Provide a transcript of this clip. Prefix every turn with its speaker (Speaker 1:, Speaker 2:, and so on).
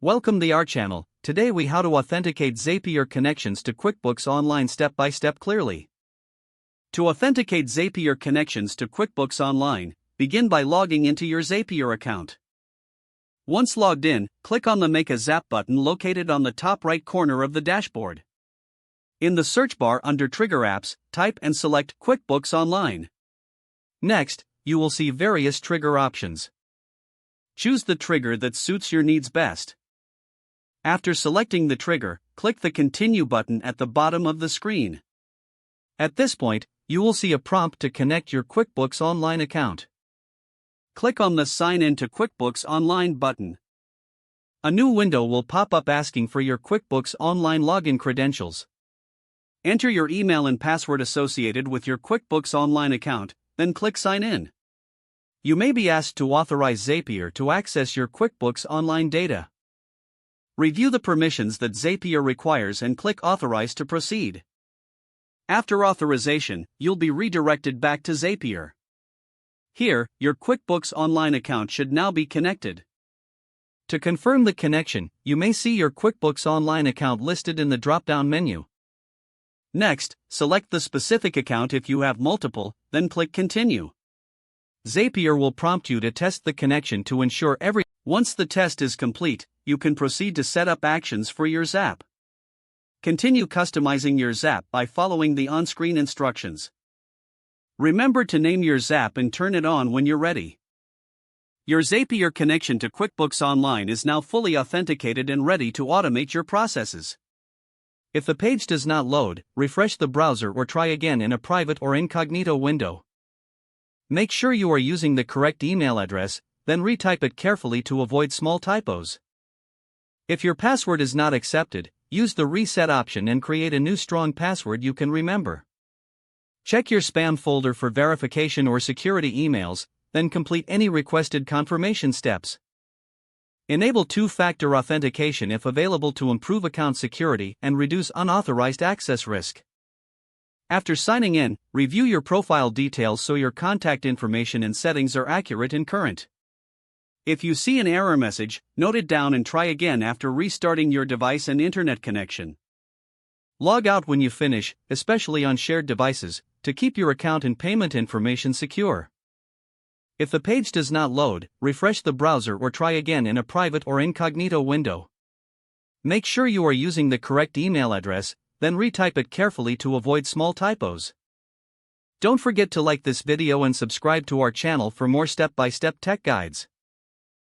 Speaker 1: Welcome to our channel. Today we how to authenticate Zapier connections to QuickBooks Online step by step clearly. To authenticate Zapier connections to QuickBooks Online, begin by logging into your Zapier account. Once logged in, click on the Make a Zap button located on the top right corner of the dashboard. In the search bar under Trigger Apps, type and select QuickBooks Online. Next, you will see various trigger options. Choose the trigger that suits your needs best. After selecting the trigger, click the Continue button at the bottom of the screen. At this point, you will see a prompt to connect your QuickBooks Online account. Click on the Sign in to QuickBooks Online button. A new window will pop up asking for your QuickBooks Online login credentials. Enter your email and password associated with your QuickBooks Online account, then click Sign in. You may be asked to authorize Zapier to access your QuickBooks Online data. Review the permissions that Zapier requires and click Authorize to proceed. After authorization, you'll be redirected back to Zapier. Here, your QuickBooks Online account should now be connected. To confirm the connection, you may see your QuickBooks Online account listed in the drop-down menu. Next, select the specific account if you have multiple, then click Continue. Zapier will prompt you to test the connection to ensure Once the test is complete, you can proceed to set up actions for your Zap. Continue customizing your Zap by following the on-screen instructions. Remember to name your Zap and turn it on when you're ready. Your Zapier connection to QuickBooks Online is now fully authenticated and ready to automate your processes. If the page does not load, refresh the browser or try again in a private or incognito window. Make sure you are using the correct email address, then retype it carefully to avoid small typos. If your password is not accepted, use the reset option and create a new strong password you can remember. Check your spam folder for verification or security emails, then complete any requested confirmation steps. Enable two-factor authentication if available to improve account security and reduce unauthorized access risk. After signing in, review your profile details so your contact information and settings are accurate and current. If you see an error message, note it down and try again after restarting your device and internet connection. Log out when you finish, especially on shared devices, to keep your account and payment information secure. If the page does not load, refresh the browser or try again in a private or incognito window. Make sure you are using the correct email address, then retype it carefully to avoid small typos. Don't forget to like this video and subscribe to our channel for more step-by-step tech guides.